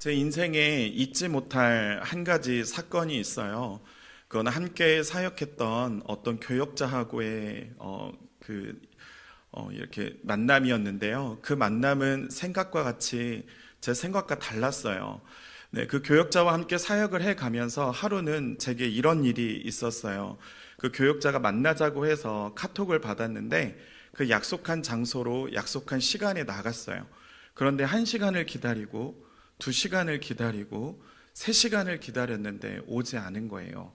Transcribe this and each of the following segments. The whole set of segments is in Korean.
제 인생에 잊지 못할 한 가지 사건이 있어요. 그건 함께 사역했던 어떤 교역자하고의 이렇게 만남이었는데요. 그 만남은 생각과 같이 제 생각과 달랐어요. 네, 그 교역자와 함께 사역을 해 가면서 하루는 제게 이런 일이 있었어요. 그 교역자가 만나자고 해서 카톡을 받았는데 그 약속한 장소로 약속한 시간에 나갔어요. 그런데 1시간을 기다리고 2시간을 기다리고 3시간을 기다렸는데 오지 않은 거예요.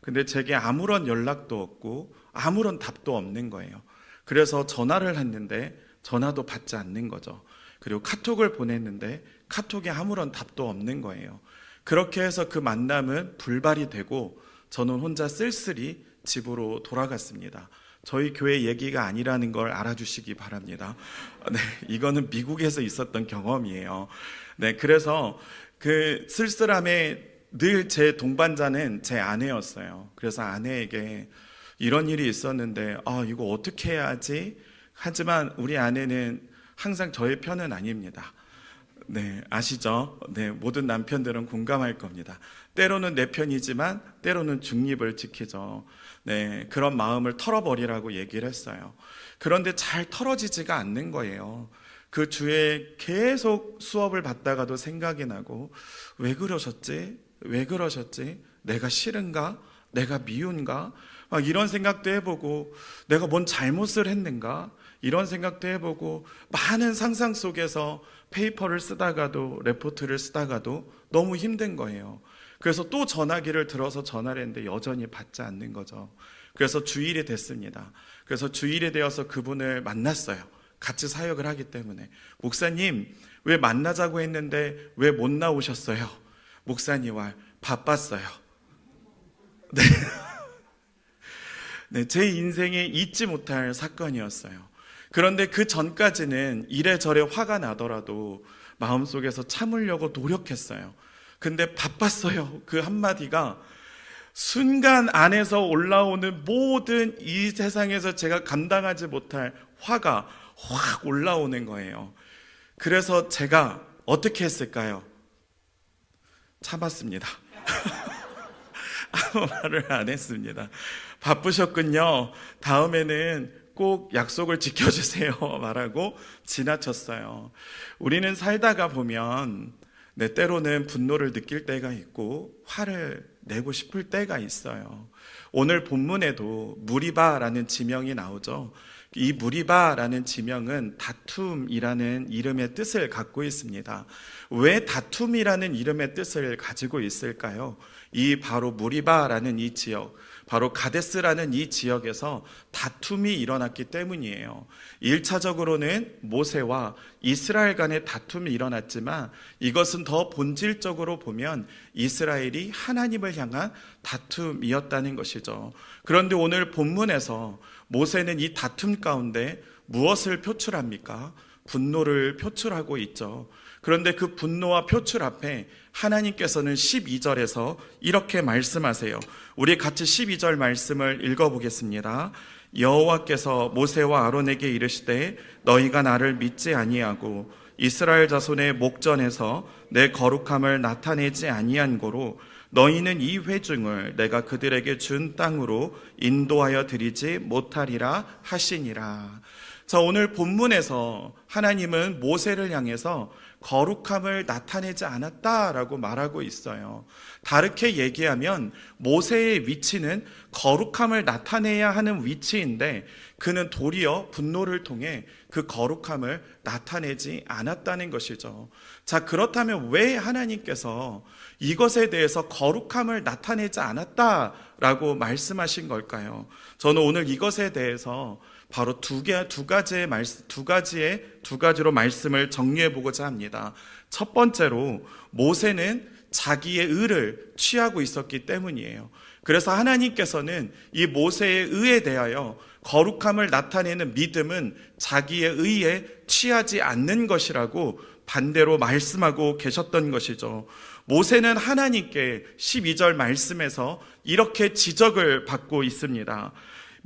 근데 제게 아무런 연락도 없고 아무런 답도 없는 거예요. 그래서 전화를 했는데 전화도 받지 않는 거죠. 그리고 카톡을 보냈는데 카톡에 아무런 답도 없는 거예요. 그렇게 해서 그 만남은 불발이 되고 저는 혼자 쓸쓸히 집으로 돌아갔습니다. 저희 교회 얘기가 아니라는 걸 알아주시기 바랍니다. 네, 이거는 미국에서 있었던 경험이에요. 네, 그래서 그 쓸쓸함에 늘 제 동반자는 제 아내였어요. 그래서 아내에게 이런 일이 있었는데, 이거 어떻게 해야 하지? 하지만 우리 아내는 항상 저의 편은 아닙니다. 네, 아시죠? 네, 모든 남편들은 공감할 겁니다. 때로는 내 편이지만 때로는 중립을 지키죠. 네, 그런 마음을 털어버리라고 얘기를 했어요. 그런데 잘 털어지지가 않는 거예요. 그 주에 계속 수업을 받다가도 생각이 나고, 왜 그러셨지? 왜 그러셨지? 내가 싫은가? 내가 미운가? 막 이런 생각도 해보고, 내가 뭔 잘못을 했는가? 이런 생각도 해보고, 많은 상상 속에서 페이퍼를 쓰다가도, 레포트를 쓰다가도 너무 힘든 거예요. 그래서 또 전화기를 들어서 전화를 했는데 여전히 받지 않는 거죠. 그래서 주일이 됐습니다. 그래서 주일이 되어서 그분을 만났어요. 같이 사역을 하기 때문에. 목사님, 왜 만나자고 했는데 왜 못 나오셨어요? 목사님 말 바빴어요. 네. 네, 제 인생에 잊지 못할 사건이었어요. 그런데 그 전까지는 이래저래 화가 나더라도 마음속에서 참으려고 노력했어요. 근데 바빴어요. 그 한마디가 순간 안에서 올라오는 모든 이 세상에서 제가 감당하지 못할 화가 확 올라오는 거예요. 그래서 제가 어떻게 했을까요? 참았습니다. 아무 말을 안 했습니다. 바쁘셨군요. 다음에는 꼭 약속을 지켜주세요. 말하고 지나쳤어요. 우리는 살다가 보면 때로는 분노를 느낄 때가 있고 화를 내고 싶을 때가 있어요. 오늘 본문에도 무리바라는 지명이 나오죠. 이 무리바라는 지명은 다툼이라는 이름의 뜻을 갖고 있습니다. 왜 다툼이라는 이름의 뜻을 가지고 있을까요? 이 바로 무리바라는 이 지역, 바로 가데스라는 이 지역에서 다툼이 일어났기 때문이에요. 1차적으로는 모세와 이스라엘 간의 다툼이 일어났지만 이것은 더 본질적으로 보면 이스라엘이 하나님을 향한 다툼이었다는 것이죠. 그런데 오늘 본문에서 모세는 이 다툼 가운데 무엇을 표출합니까? 분노를 표출하고 있죠. 그런데 그 분노와 표출 앞에 하나님께서는 12절에서 이렇게 말씀하세요. 우리 같이 12절 말씀을 읽어보겠습니다. 여호와께서 모세와 아론에게 이르시되 너희가 나를 믿지 아니하고 이스라엘 자손의 목전에서 내 거룩함을 나타내지 아니한 고로 너희는 이 회중을 내가 그들에게 준 땅으로 인도하여 드리지 못하리라 하시니라. 자, 오늘 본문에서 하나님은 모세를 향해서 거룩함을 나타내지 않았다라고 말하고 있어요. 다르게 얘기하면 모세의 위치는 거룩함을 나타내야 하는 위치인데 그는 도리어 분노를 통해 그 거룩함을 나타내지 않았다는 것이죠. 자, 그렇다면 왜 하나님께서 이것에 대해서 거룩함을 나타내지 않았다라고 말씀하신 걸까요? 저는 오늘 이것에 대해서 바로 두 가지로 말씀을 정리해 보고자 합니다. 첫 번째로 모세는 자기의 의를 취하고 있었기 때문이에요. 그래서 하나님께서는 이 모세의 의에 대하여 거룩함을 나타내는 믿음은 자기의 의에 취하지 않는 것이라고 반대로 말씀하고 계셨던 것이죠. 모세는 하나님께 12절 말씀에서 이렇게 지적을 받고 있습니다.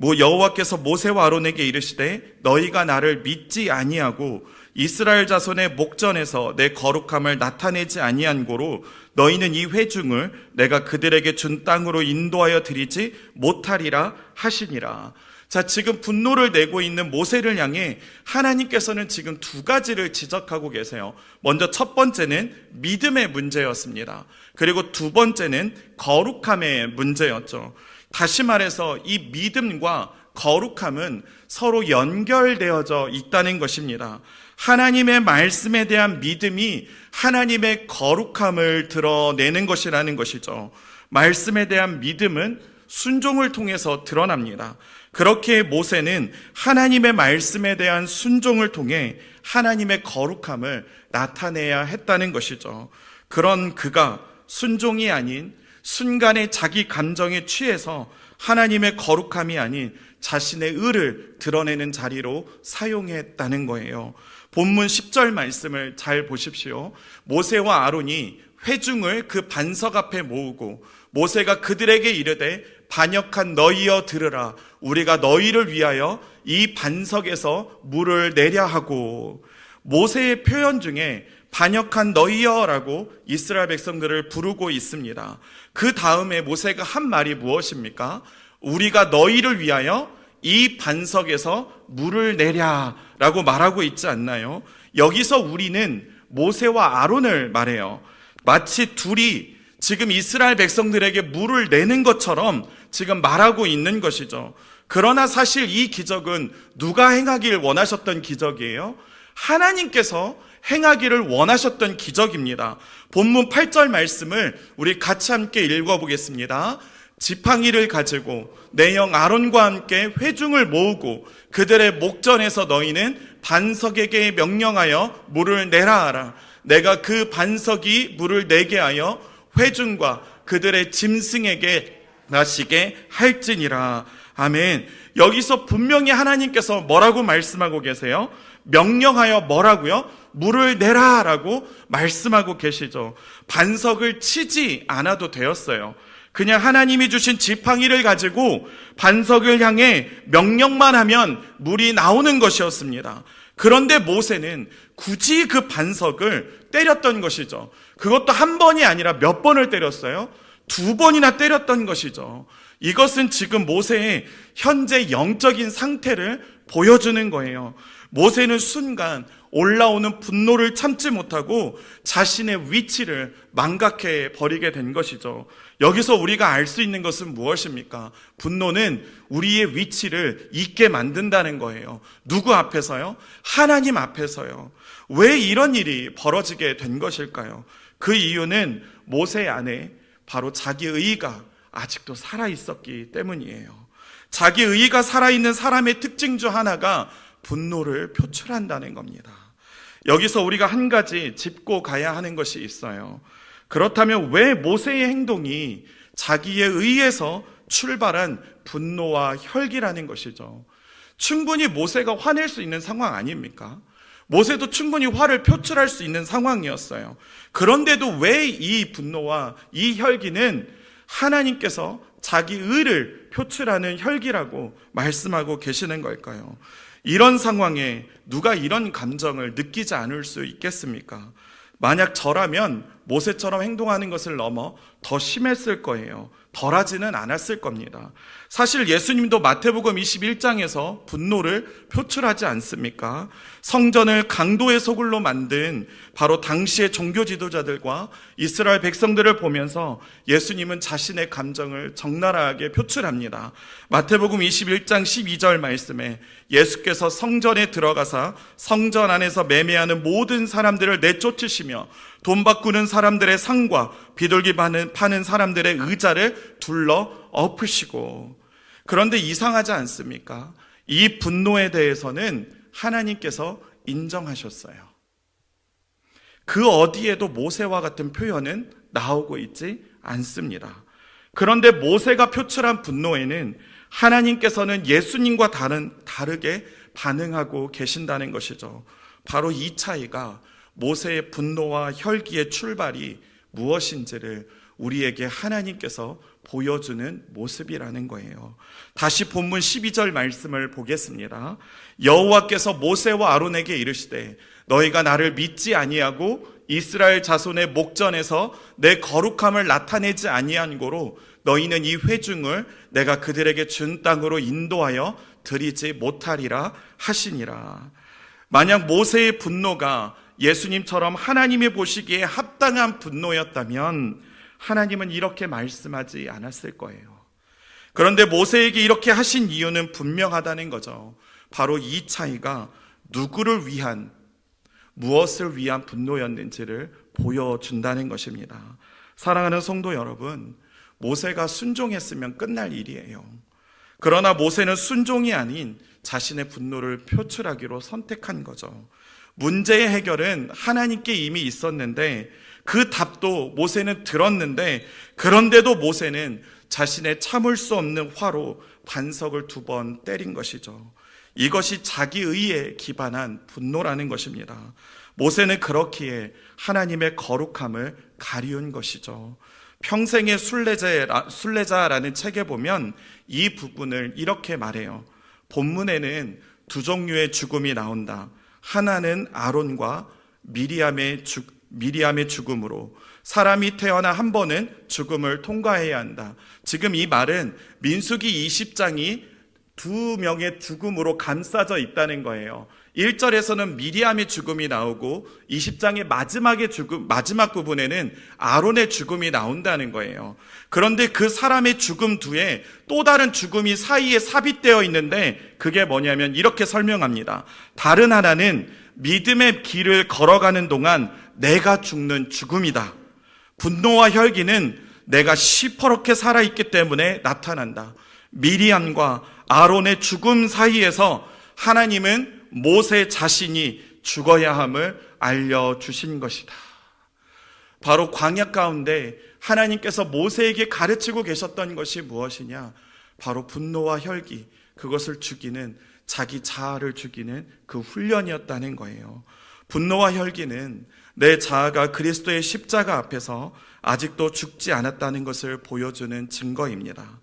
여호와께서 모세와 아론에게 이르시되 너희가 나를 믿지 아니하고 이스라엘 자손의 목전에서 내 거룩함을 나타내지 아니한 고로 너희는 이 회중을 내가 그들에게 준 땅으로 인도하여 드리지 못하리라 하시니라. 자, 지금 분노를 내고 있는 모세를 향해 하나님께서는 지금 두 가지를 지적하고 계세요. 먼저 첫 번째는 믿음의 문제였습니다. 그리고 두 번째는 거룩함의 문제였죠. 다시 말해서 이 믿음과 거룩함은 서로 연결되어져 있다는 것입니다. 하나님의 말씀에 대한 믿음이 하나님의 거룩함을 드러내는 것이라는 것이죠. 말씀에 대한 믿음은 순종을 통해서 드러납니다. 그렇게 모세는 하나님의 말씀에 대한 순종을 통해 하나님의 거룩함을 나타내야 했다는 것이죠. 그런 그가 순종이 아닌 순간의 자기 감정에 취해서 하나님의 거룩함이 아닌 자신의 의를 드러내는 자리로 사용했다는 거예요. 본문 10절 말씀을 잘 보십시오. 모세와 아론이 회중을 그 반석 앞에 모으고 모세가 그들에게 이르되 반역한 너희여 들으라. 우리가 너희를 위하여 이 반석에서 물을 내랴 하고, 모세의 표현 중에 반역한 너희여라고 이스라엘 백성들을 부르고 있습니다. 그 다음에 모세가 한 말이 무엇입니까? 우리가 너희를 위하여 이 반석에서 물을 내랴라고 말하고 있지 않나요? 여기서 우리는 모세와 아론을 말해요. 마치 둘이 지금 이스라엘 백성들에게 물을 내는 것처럼 지금 말하고 있는 것이죠. 그러나 사실 이 기적은 누가 행하길 원하셨던 기적이에요? 하나님께서 행하기를 원하셨던 기적입니다. 본문 8절 말씀을 우리 같이 함께 읽어보겠습니다. 지팡이를 가지고 내 형 아론과 함께 회중을 모으고 그들의 목전에서 너희는 반석에게 명령하여 물을 내라 하라. 내가 그 반석이 물을 내게 하여 회중과 그들의 짐승에게 마시게 할지니라. 아멘. 여기서 분명히 하나님께서 뭐라고 말씀하고 계세요? 명령하여 뭐라고요? 물을 내라 라고 말씀하고 계시죠. 반석을 치지 않아도 되었어요. 그냥 하나님이 주신 지팡이를 가지고 반석을 향해 명령만 하면 물이 나오는 것이었습니다. 그런데 모세는 굳이 그 반석을 때렸던 것이죠. 그것도 한 번이 아니라 몇 번을 때렸어요? 2번이나 때렸던 것이죠. 이것은 지금 모세의 현재 영적인 상태를 보여주는 거예요. 모세는 순간 올라오는 분노를 참지 못하고 자신의 위치를 망각해 버리게 된 것이죠. 여기서 우리가 알 수 있는 것은 무엇입니까? 분노는 우리의 위치를 잊게 만든다는 거예요. 누구 앞에서요? 하나님 앞에서요. 왜 이런 일이 벌어지게 된 것일까요? 그 이유는 모세 안에 바로 자기 의의가 아직도 살아있었기 때문이에요. 자기 의의가 살아있는 사람의 특징 중 하나가 분노를 표출한다는 겁니다. 여기서 우리가 한 가지 짚고 가야 하는 것이 있어요. 그렇다면 왜 모세의 행동이 자기의 의에서 출발한 분노와 혈기라는 것이죠. 충분히 모세가 화낼 수 있는 상황 아닙니까? 모세도 충분히 화를 표출할 수 있는 상황이었어요. 그런데도 왜 이 분노와 이 혈기는 하나님께서 자기 의를 표출하는 혈기라고 말씀하고 계시는 걸까요? 이런 상황에 누가 이런 감정을 느끼지 않을 수 있겠습니까? 만약 저라면 모세처럼 행동하는 것을 넘어 더 심했을 거예요. 덜하지는 않았을 겁니다. 사실 예수님도 마태복음 21장에서 분노를 표출하지 않습니까? 성전을 강도의 소굴로 만든 바로 당시의 종교 지도자들과 이스라엘 백성들을 보면서 예수님은 자신의 감정을 적나라하게 표출합니다. 마태복음 21장 12절 말씀에 예수께서 성전에 들어가사 성전 안에서 매매하는 모든 사람들을 내쫓으시며 돈 바꾸는 사람들의 상과 비둘기 파는 사람들의 의자를 둘러 엎으시고. 그런데 이상하지 않습니까? 이 분노에 대해서는 하나님께서 인정하셨어요. 그 어디에도 모세와 같은 표현은 나오고 있지 않습니다. 그런데 모세가 표출한 분노에는 하나님께서는 예수님과 다르게 반응하고 계신다는 것이죠. 바로 이 차이가 모세의 분노와 혈기의 출발이 무엇인지를 우리에게 하나님께서 보여주는 모습이라는 거예요. 다시 본문 12절 말씀을 보겠습니다. 여호와께서 모세와 아론에게 이르시되 너희가 나를 믿지 아니하고 이스라엘 자손의 목전에서 내 거룩함을 나타내지 아니한 고로 너희는 이 회중을 내가 그들에게 준 땅으로 인도하여 드리지 못하리라 하시니라. 만약 모세의 분노가 예수님처럼 하나님이 보시기에 합당한 분노였다면 하나님은 이렇게 말씀하지 않았을 거예요. 그런데 모세에게 이렇게 하신 이유는 분명하다는 거죠. 바로 이 차이가 누구를 위한, 무엇을 위한 분노였는지를 보여준다는 것입니다. 사랑하는 성도 여러분, 모세가 순종했으면 끝날 일이에요. 그러나 모세는 순종이 아닌 자신의 분노를 표출하기로 선택한 거죠. 문제의 해결은 하나님께 이미 있었는데 그 답도 모세는 들었는데, 그런데도 모세는 자신의 참을 수 없는 화로 반석을 2번 때린 것이죠. 이것이 자기 의에 기반한 분노라는 것입니다. 모세는 그렇기에 하나님의 거룩함을 가리운 것이죠. 평생의 순례자라는 책에 보면 이 부분을 이렇게 말해요. 본문에는 2종류의 죽음이 나온다. 하나는 아론과 미리암의 죽음으로, 사람이 태어나 한 번은 죽음을 통과해야 한다. 지금 이 말은 민수기 20장이 2명의 죽음으로 감싸져 있다는 거예요. 1절에서는 미리암의 죽음이 나오고 20장의 마지막 부분에는 아론의 죽음이 나온다는 거예요. 그런데 그 사람의 죽음 뒤에 또 다른 죽음이 사이에 삽입되어 있는데 그게 뭐냐면 이렇게 설명합니다. 다른 하나는 믿음의 길을 걸어가는 동안 내가 죽는 죽음이다. 분노와 혈기는 내가 시퍼렇게 살아있기 때문에 나타난다. 미리암과 아론의 죽음 사이에서 하나님은 모세 자신이 죽어야 함을 알려주신 것이다. 바로 광야 가운데 하나님께서 모세에게 가르치고 계셨던 것이 무엇이냐? 바로 분노와 혈기, 그것을 죽이는, 자기 자아를 죽이는 그 훈련이었다는 거예요. 분노와 혈기는 내 자아가 그리스도의 십자가 앞에서 아직도 죽지 않았다는 것을 보여주는 증거입니다.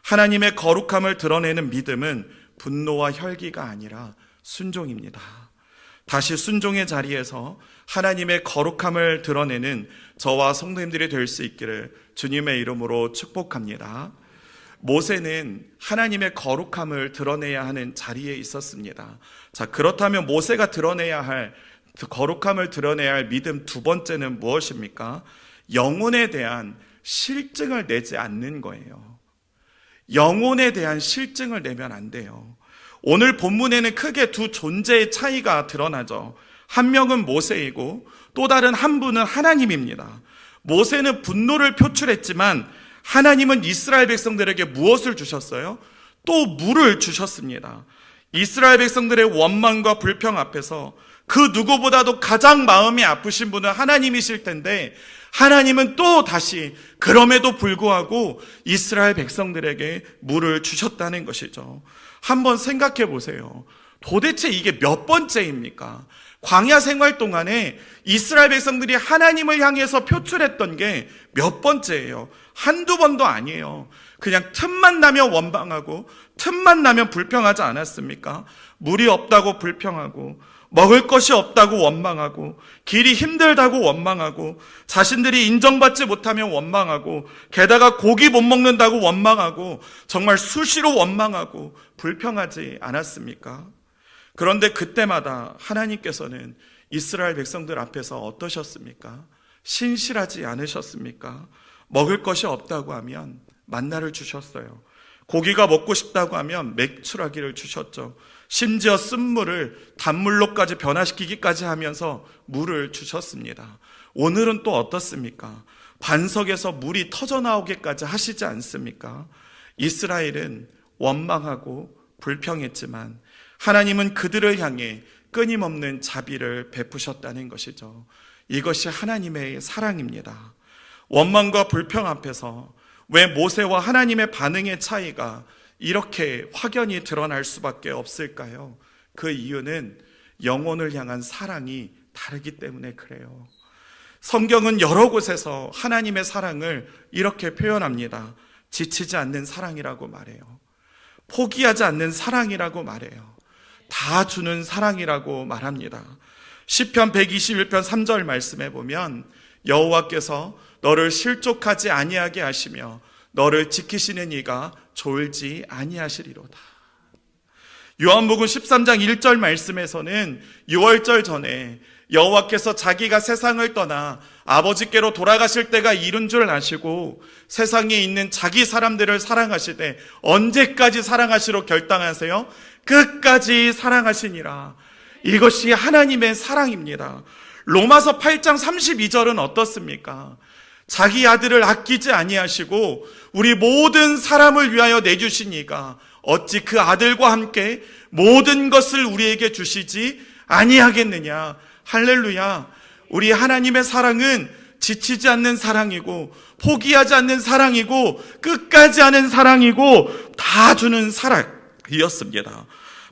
하나님의 거룩함을 드러내는 믿음은 분노와 혈기가 아니라 순종입니다. 다시 순종의 자리에서 하나님의 거룩함을 드러내는 저와 성도님들이 될 수 있기를 주님의 이름으로 축복합니다. 모세는 하나님의 거룩함을 드러내야 하는 자리에 있었습니다. 자, 그렇다면 모세가 드러내야 할, 거룩함을 드러내야 할 믿음 2번째는 무엇입니까? 영혼에 대한 실증을 내지 않는 거예요. 영혼에 대한 실증을 내면 안 돼요. 오늘 본문에는 크게 2 존재의 차이가 드러나죠. 한 명은 모세이고 또 다른 한 분은 하나님입니다. 모세는 분노를 표출했지만 하나님은 이스라엘 백성들에게 무엇을 주셨어요? 또 물을 주셨습니다. 이스라엘 백성들의 원망과 불평 앞에서 그 누구보다도 가장 마음이 아프신 분은 하나님이실 텐데 하나님은 또 다시 그럼에도 불구하고 이스라엘 백성들에게 물을 주셨다는 것이죠. 한번 생각해 보세요. 도대체 이게 몇 번째입니까? 광야 생활 동안에 이스라엘 백성들이 하나님을 향해서 표출했던 게 몇 번째예요? 한두 번도 아니에요. 그냥 틈만 나면 원망하고 틈만 나면 불평하지 않았습니까? 물이 없다고 불평하고 먹을 것이 없다고 원망하고 길이 힘들다고 원망하고 자신들이 인정받지 못하면 원망하고 게다가 고기 못 먹는다고 원망하고 정말 수시로 원망하고 불평하지 않았습니까? 그런데 그때마다 하나님께서는 이스라엘 백성들 앞에서 어떠셨습니까? 신실하지 않으셨습니까? 먹을 것이 없다고 하면 만나를 주셨어요. 고기가 먹고 싶다고 하면 메추라기를 주셨죠. 심지어 쓴물을 단물로까지 변화시키기까지 하면서 물을 주셨습니다. 오늘은 또 어떻습니까? 반석에서 물이 터져나오게까지 하시지 않습니까? 이스라엘은 원망하고 불평했지만 하나님은 그들을 향해 끊임없는 자비를 베푸셨다는 것이죠. 이것이 하나님의 사랑입니다. 원망과 불평 앞에서 왜 모세와 하나님의 반응의 차이가 이렇게 확연히 드러날 수밖에 없을까요? 그 이유는 영혼을 향한 사랑이 다르기 때문에 그래요. 성경은 여러 곳에서 하나님의 사랑을 이렇게 표현합니다. 지치지 않는 사랑이라고 말해요. 포기하지 않는 사랑이라고 말해요. 다 주는 사랑이라고 말합니다. 시편 121편 3절 말씀에 보면 여호와께서 너를 실족하지 아니하게 하시며 너를 지키시는 이가 졸지 아니하시리로다. 요한복음 13장 1절 말씀에서는 유월절 전에 여호와께서 자기가 세상을 떠나 아버지께로 돌아가실 때가 이른 줄 아시고 세상에 있는 자기 사람들을 사랑하시되 언제까지 사랑하시로 결단하세요? 끝까지 사랑하시니라. 이것이 하나님의 사랑입니다. 로마서 8장 32절은 어떻습니까? 자기 아들을 아끼지 아니하시고 우리 모든 사람을 위하여 내주신 이가 어찌 그 아들과 함께 모든 것을 우리에게 주시지 아니하겠느냐. 할렐루야. 우리 하나님의 사랑은 지치지 않는 사랑이고 포기하지 않는 사랑이고 끝까지 하는 사랑이고 다 주는 사랑이었습니다.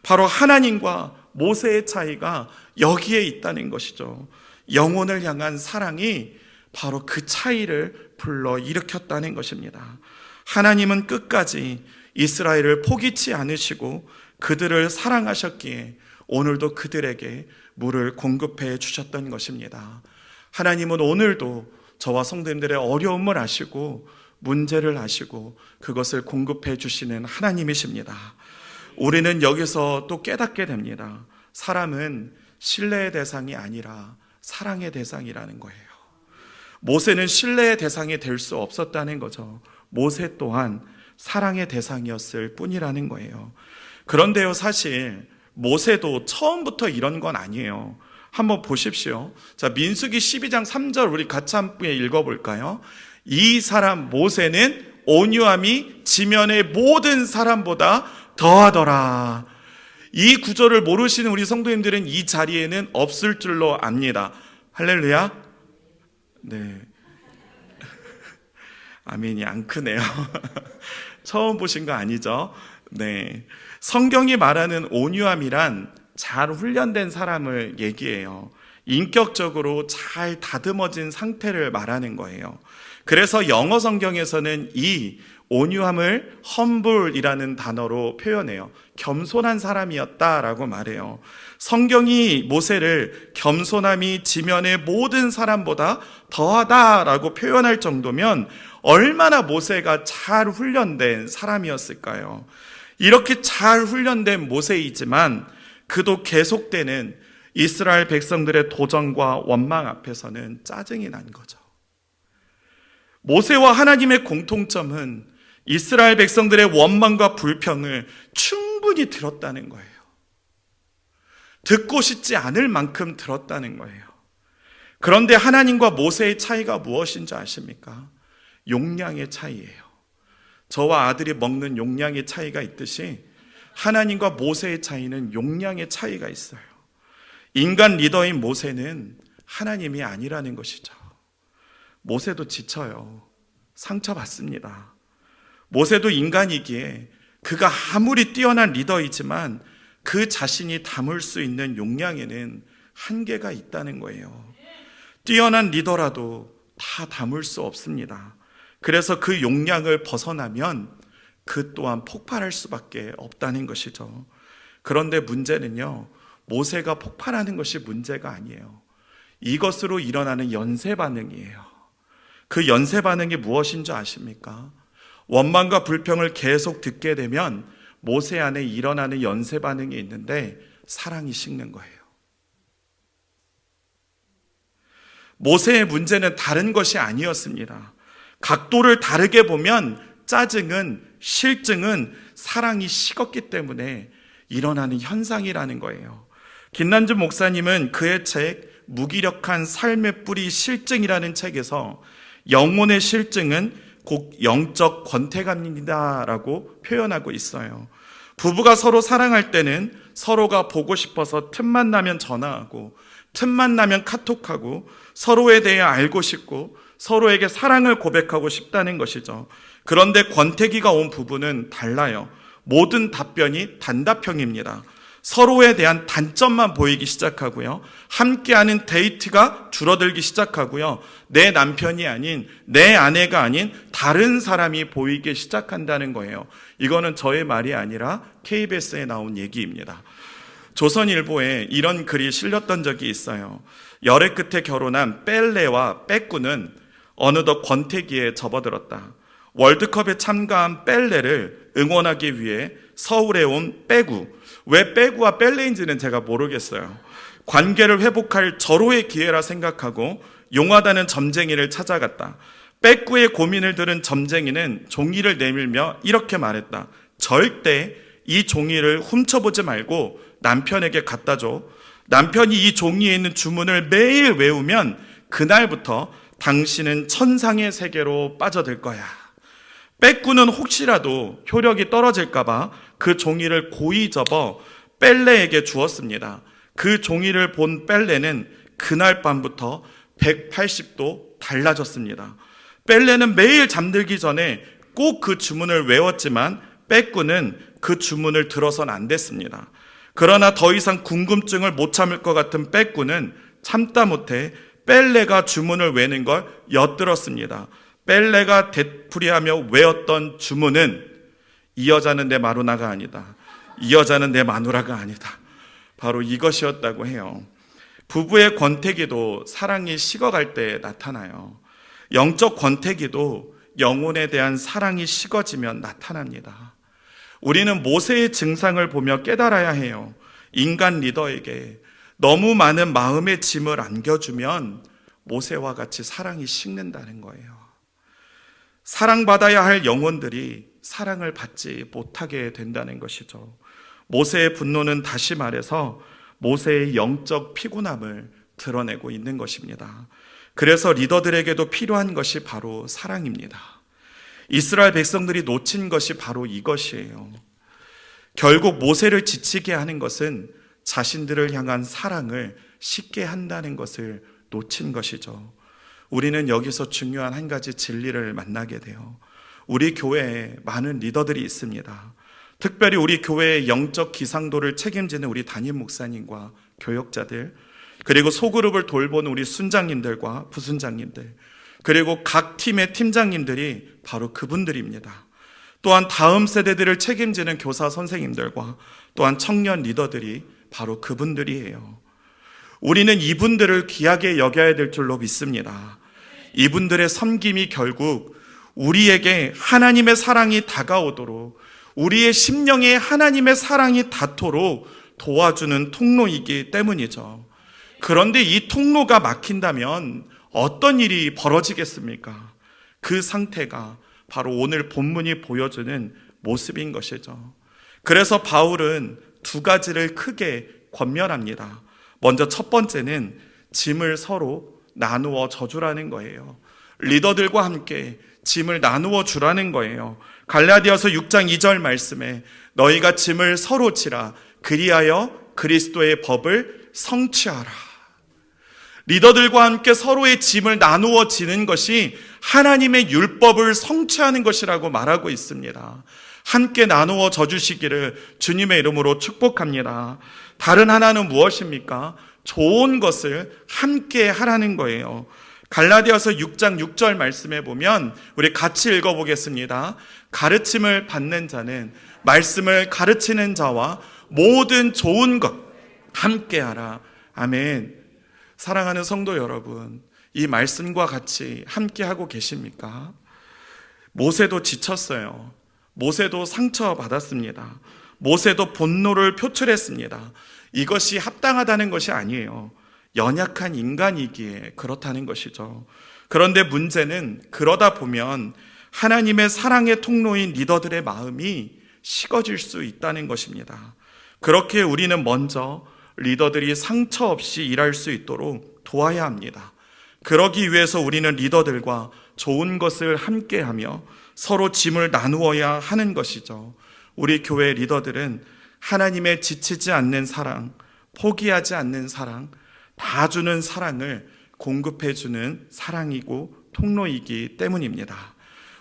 바로 하나님과 모세의 차이가 여기에 있다는 것이죠. 영혼을 향한 사랑이 바로 그 차이를 불러일으켰다는 것입니다. 하나님은 끝까지 이스라엘을 포기치 않으시고 그들을 사랑하셨기에 오늘도 그들에게 물을 공급해 주셨던 것입니다. 하나님은 오늘도 저와 성도님들의 어려움을 아시고 문제를 아시고 그것을 공급해 주시는 하나님이십니다. 우리는 여기서 또 깨닫게 됩니다. 사람은 신뢰의 대상이 아니라 사랑의 대상이라는 거예요. 모세는 신뢰의 대상이 될 수 없었다는 거죠. 모세 또한 사랑의 대상이었을 뿐이라는 거예요. 그런데요, 사실 모세도 처음부터 이런 건 아니에요. 한번 보십시오. 자, 민수기 12장 3절 우리 같이 함께 읽어볼까요? 이 사람 모세는 온유함이 지면의 모든 사람보다 더하더라. 이 구절을 모르시는 우리 성도님들은 이 자리에는 없을 줄로 압니다. 할렐루야. 네. 아멘이 안 크네요. 처음 보신 거 아니죠? 네. 성경이 말하는 온유함이란 잘 훈련된 사람을 얘기해요. 인격적으로 잘 다듬어진 상태를 말하는 거예요. 그래서 영어 성경에서는 이 온유함을 humble이라는 단어로 표현해요. 겸손한 사람이었다라고 말해요. 성경이 모세를 겸손함이 지면의 모든 사람보다 더하다라고 표현할 정도면 얼마나 모세가 잘 훈련된 사람이었을까요? 이렇게 잘 훈련된 모세이지만 그도 계속되는 이스라엘 백성들의 도전과 원망 앞에서는 짜증이 난 거죠. 모세와 하나님의 공통점은 이스라엘 백성들의 원망과 불평을 충분히 들었다는 거예요. 듣고 싶지 않을 만큼 들었다는 거예요. 그런데 하나님과 모세의 차이가 무엇인지 아십니까? 용량의 차이예요. 저와 아들이 먹는 용량의 차이가 있듯이 하나님과 모세의 차이는 용량의 차이가 있어요. 인간 리더인 모세는 하나님이 아니라는 것이죠. 모세도 지쳐요. 상처받습니다. 모세도 인간이기에 그가 아무리 뛰어난 리더이지만 그 자신이 담을 수 있는 용량에는 한계가 있다는 거예요. 뛰어난 리더라도 다 담을 수 없습니다. 그래서 그 용량을 벗어나면 그 또한 폭발할 수밖에 없다는 것이죠. 그런데 문제는요, 모세가 폭발하는 것이 문제가 아니에요. 이것으로 일어나는 연쇄 반응이에요. 그 연쇄 반응이 무엇인지 아십니까? 원망과 불평을 계속 듣게 되면 모세 안에 일어나는 연쇄 반응이 있는데 사랑이 식는 거예요. 모세의 문제는 다른 것이 아니었습니다. 각도를 다르게 보면 짜증은, 실증은 사랑이 식었기 때문에 일어나는 현상이라는 거예요. 김난주 목사님은 그의 책 무기력한 삶의 뿌리 실증이라는 책에서 영혼의 실증은 곧 영적 권태감입니다라고 표현하고 있어요. 부부가 서로 사랑할 때는 서로가 보고 싶어서 틈만 나면 전화하고 틈만 나면 카톡하고 서로에 대해 알고 싶고 서로에게 사랑을 고백하고 싶다는 것이죠. 그런데 권태기가 온 부부는 달라요. 모든 답변이 단답형입니다. 서로에 대한 단점만 보이기 시작하고요. 함께하는 데이트가 줄어들기 시작하고요. 내 남편이 아닌, 내 아내가 아닌 다른 사람이 보이기 시작한다는 거예요. 이거는 저의 말이 아니라 KBS에 나온 얘기입니다. 조선일보에 이런 글이 실렸던 적이 있어요. 열애 끝에 결혼한 뺄레와 빼꾸는 어느덧 권태기에 접어들었다. 월드컵에 참가한 뺄레를 응원하기 위해 서울에 온 빼구. 왜 빼구와 뺄레인지는 제가 모르겠어요. 관계를 회복할 절호의 기회라 생각하고 용하다는 점쟁이를 찾아갔다. 빼구의 고민을 들은 점쟁이는 종이를 내밀며 이렇게 말했다. 절대 이 종이를 훔쳐보지 말고 남편에게 갖다 줘. 남편이 이 종이에 있는 주문을 매일 외우면 그날부터 당신은 천상의 세계로 빠져들 거야. 빼꾸는 혹시라도 효력이 떨어질까봐 그 종이를 고이 접어 뺄레에게 주었습니다. 그 종이를 본 뺄레는 그날 밤부터 180도 달라졌습니다. 뺄레는 매일 잠들기 전에 꼭 그 주문을 외웠지만 빼꾸는 그 주문을 들어선 안 됐습니다. 그러나 더 이상 궁금증을 못 참을 것 같은 빼꾸는 참다 못해 뺄레가 주문을 외는 걸 엿들었습니다. 뺄레가 되풀이하며 외웠던 주문은 이 여자는 내 마누라가 아니다. 이 여자는 내 마누라가 아니다. 바로 이것이었다고 해요. 부부의 권태기도 사랑이 식어갈 때 나타나요. 영적 권태기도 영혼에 대한 사랑이 식어지면 나타납니다. 우리는 모세의 증상을 보며 깨달아야 해요. 인간 리더에게 너무 많은 마음의 짐을 안겨주면 모세와 같이 사랑이 식는다는 거예요. 사랑받아야 할 영혼들이 사랑을 받지 못하게 된다는 것이죠. 모세의 분노는 다시 말해서 모세의 영적 피곤함을 드러내고 있는 것입니다. 그래서 리더들에게도 필요한 것이 바로 사랑입니다. 이스라엘 백성들이 놓친 것이 바로 이것이에요. 결국 모세를 지치게 하는 것은 자신들을 향한 사랑을 식게 한다는 것을 놓친 것이죠. 우리는 여기서 중요한 한 가지 진리를 만나게 돼요. 우리 교회에 많은 리더들이 있습니다. 특별히 우리 교회의 영적 기상도를 책임지는 우리 담임 목사님과 교역자들, 그리고 소그룹을 돌보는 우리 순장님들과 부순장님들, 그리고 각 팀의 팀장님들이 바로 그분들입니다. 또한 다음 세대들을 책임지는 교사 선생님들과 또한 청년 리더들이 바로 그분들이에요. 우리는 이분들을 귀하게 여겨야 될 줄로 믿습니다. 이분들의 섬김이 결국 우리에게 하나님의 사랑이 다가오도록, 우리의 심령에 하나님의 사랑이 닿도록 도와주는 통로이기 때문이죠. 그런데 이 통로가 막힌다면 어떤 일이 벌어지겠습니까? 그 상태가 바로 오늘 본문이 보여주는 모습인 것이죠. 그래서 바울은 두 가지를 크게 권면합니다. 먼저 첫 번째는 짐을 서로 나누어 져주라는 거예요. 리더들과 함께 짐을 나누어 주라는 거예요. 갈라디아서 6장 2절 말씀에 너희가 짐을 서로 지라 그리하여 그리스도의 법을 성취하라. 리더들과 함께 서로의 짐을 나누어 지는 것이 하나님의 율법을 성취하는 것이라고 말하고 있습니다. 함께 나누어 져주시기를 주님의 이름으로 축복합니다. 다른 하나는 무엇입니까? 좋은 것을 함께 하라는 거예요. 갈라디아서 6장 6절 말씀에 보면 우리 같이 읽어보겠습니다. 가르침을 받는 자는 말씀을 가르치는 자와 모든 좋은 것 함께하라. 아멘. 사랑하는 성도 여러분, 이 말씀과 같이 함께하고 계십니까? 모세도 지쳤어요. 모세도 상처받았습니다. 모세도 분노를 표출했습니다. 이것이 합당하다는 것이 아니에요. 연약한 인간이기에 그렇다는 것이죠. 그런데 문제는 그러다 보면 하나님의 사랑의 통로인 리더들의 마음이 식어질 수 있다는 것입니다. 그렇게 우리는 먼저 리더들이 상처 없이 일할 수 있도록 도와야 합니다. 그러기 위해서 우리는 리더들과 좋은 것을 함께하며 서로 짐을 나누어야 하는 것이죠. 우리 교회 리더들은 하나님의 지치지 않는 사랑, 포기하지 않는 사랑, 다 주는 사랑을 공급해주는 사랑이고 통로이기 때문입니다.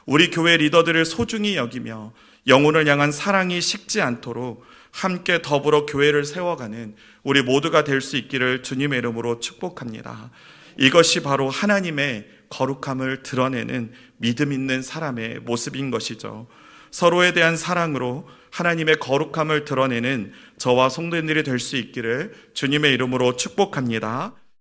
우리 교회 리더들을 소중히 여기며 영혼을 향한 사랑이 식지 않도록 함께 더불어 교회를 세워가는 우리 모두가 될 수 있기를 주님의 이름으로 축복합니다. 이것이 바로 하나님의 거룩함을 드러내는 믿음 있는 사람의 모습인 것이죠. 서로에 대한 사랑으로 하나님의 거룩함을 드러내는 저와 성도님들이 될 수 있기를 주님의 이름으로 축복합니다.